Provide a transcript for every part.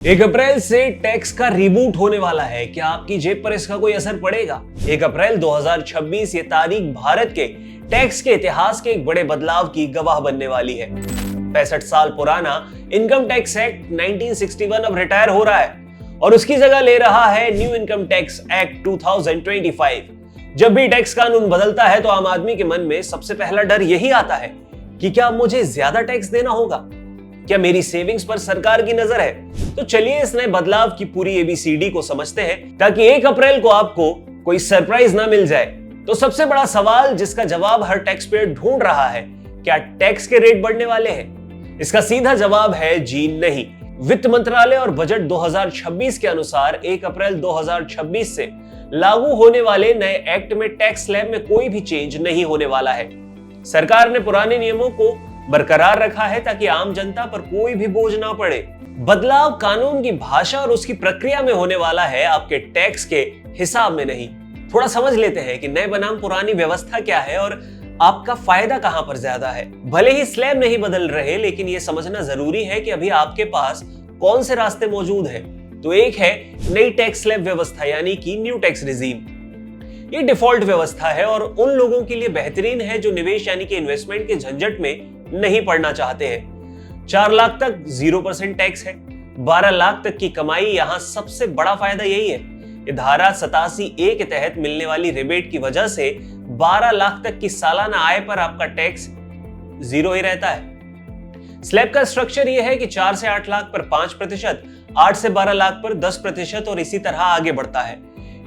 1 अप्रैल से टैक्स का रिबूट होने वाला है। क्या आपकी जेब पर इसका कोई असर पड़ेगा? 1 अप्रैल 2026 ये तारीख भारत के टैक्स के इतिहास के एक बड़े बदलाव की गवाह बनने वाली है। 65 साल पुराना इनकम टैक्स एक्ट 1961 अब रिटायर हो रहा है और उसकी जगह ले रहा है न्यू इनकम टैक्स एक्ट 2025। जब भी टैक्स कानून बदलता है तो आम आदमी के मन में सबसे पहला डर यही आता है कि क्या मुझे ज्यादा टैक्स देना होगा, क्या मेरी सेविंग्स पर सरकार की नजर है। तो चलिए इस नए बदलाव की पूरी एबीसीडी को समझते हैं ताकि 1 अप्रैल को आपको कोई सरप्राइज ना मिल जाए। तो सबसे बड़ा सवाल जिसका जवाब हर टैक्स पेयर ढूंढ रहा है, क्या टैक्स के रेट बढ़ने वाले हैं? इसका सीधा जवाब है जी नहीं। वित्त मंत्रालय और बजट 2026 के अनुसार 1 अप्रैल 2026 से लागू होने वाले नए एक्ट में टैक्स स्लैब में कोई भी चेंज नहीं होने वाला है। सरकार ने पुराने नियमों को बरकरार रखा है ताकि आम जनता पर कोई भी बोझ ना पड़े। बदलाव कानून की भाषा और उसकी प्रक्रिया में होने वाला है, आपके टैक्स के हिसाब में नहीं। थोड़ा समझ लेते हैं कि नए बनाम पुरानी व्यवस्था क्या है और आपका फायदा कहां पर ज्यादा है। भले ही स्लैब नहीं बदल रहे, लेकिन यह समझना जरूरी है कि अभी आपके पास कौन से रास्ते मौजूद हैं। तो एक है नई टैक्स स्लैब व्यवस्था यानी कि न्यू टैक्स रिजीम। ये डिफॉल्ट व्यवस्था है और उन लोगों के लिए बेहतरीन है जो निवेश यानी कि इन्वेस्टमेंट के झंझट में नहीं पड़ना चाहते हैं। 4 लाख तक 0% टैक्स है। 12 लाख तक की कमाई, यहां सबसे बड़ा फायदा यही है। ये धारा 87A के तहत मिलने वाली रिबेट की वजह से 12 लाख तक की सालाना आय पर आपका टैक्स 0 ही रहता है। स्लैब का स्ट्रक्चर यह है कि 4 से 8 लाख पर 5%, 8 से 12 लाख पर 10% और इसी तरह आगे बढ़ता है।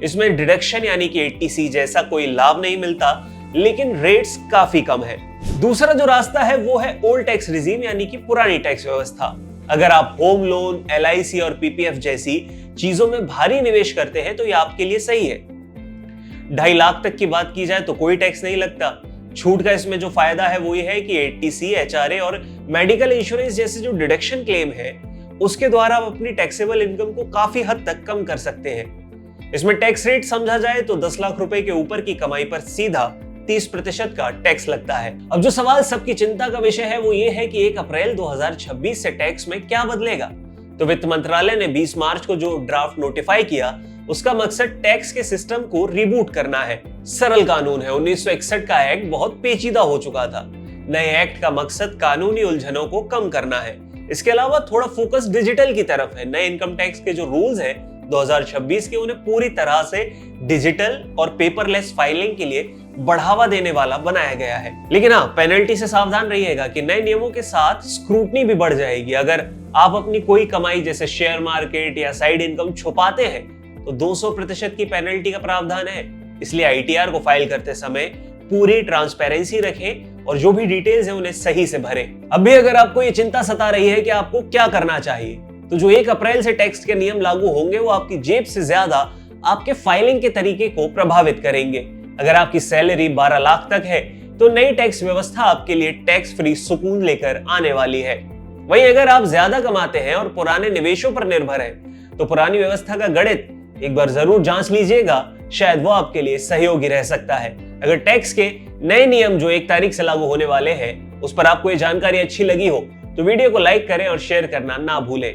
इसमें डिडक्शन यानी कि 80C जैसा कोई लाभ नहीं मिलता, लेकिन रेट्स काफी कम है। दूसरा जो रास्ता है वो है ओल्ड टैक्स रिजीम यानी कि पुरानी टैक्स व्यवस्था। अगर आप होम लोन, LIC और PPF जैसी चीजों में भारी निवेश करते हैं तो ये आपके लिए सही है। 2.5 लाख तक की बात की जाए तो कोई टैक्स नहीं लगता। छूट का इसमें जो फायदा है वो ये है कि 80C, HRA और मेडिकल इंश्योरेंस जैसे जो डिडक्शन क्लेम है उसके द्वारा आप अपनी टैक्सेबल इनकम को काफी हद तक कम कर सकते हैं। इसमें टैक्स रेट समझा जाए तो 10 लाख रुपए के ऊपर की कमाई पर सीधा 30% का टैक्स लगता है। अब जो सवाल सबकी चिंता का विषय है वो ये है कि 1 अप्रैल 2026 से टैक्स में क्या बदलेगा। तो वित्त मंत्रालय ने 20 मार्च को जो ड्राफ्ट नोटिफाई किया उसका मकसद टैक्स के सिस्टम को रिबूट करना है। सरल कानून है। 1961 का एक्ट बहुत पेचीदा हो चुका था। नए एक्ट का मकसद कानूनी उलझनों को कम करना है। इसके अलावा थोड़ा फोकस डिजिटल की तरफ है। नए इनकम टैक्स के जो रूल्स है 2026 के, उन्हें पूरी तरह से डिजिटल और पेपरलेस फाइलिंग के लिए बढ़ावा देने वाला बनाया गया है। लेकिन हाँ, पेनल्टी से सावधान रहिएगा कि नए नियमों के साथ स्क्रूटनी भी बढ़ जाएगी। अगर आप अपनी कोई कमाई जैसे शेयर मार्केट या साइड इनकम छुपाते हैं तो 200% की पेनल्टी का प्रावधान है। इसलिए ITR को फाइल करते समय पूरी ट्रांसपेरेंसी रखें और जो भी डिटेल्स हैं उन्हें सही से भरें। अब भी अगर आपको ये चिंता सता रही है कि आपको क्या करना चाहिए, तो जो 1 अप्रैल से टैक्स के नियम लागू होंगे वो आपकी जेब से ज्यादा आपके फाइलिंग के तरीके को प्रभावित करेंगे। अगर आपकी सैलरी 12 लाख तक है तो नई टैक्स व्यवस्था आपके लिए टैक्स फ्री सुकून लेकर आने वाली है। वहीं अगर आप ज्यादा कमाते हैं और पुराने निवेशों पर निर्भर हैं तो पुरानी व्यवस्था का गणित एक बार जरूर जांच लीजिएगा, शायद वो आपके लिए सहयोगी रह सकता है। अगर टैक्स के नए नियम जो 1 तारीख से लागू होने वाले हैं उस पर आपको ये जानकारी अच्छी लगी हो तो वीडियो को लाइक करें और शेयर करना ना भूलें।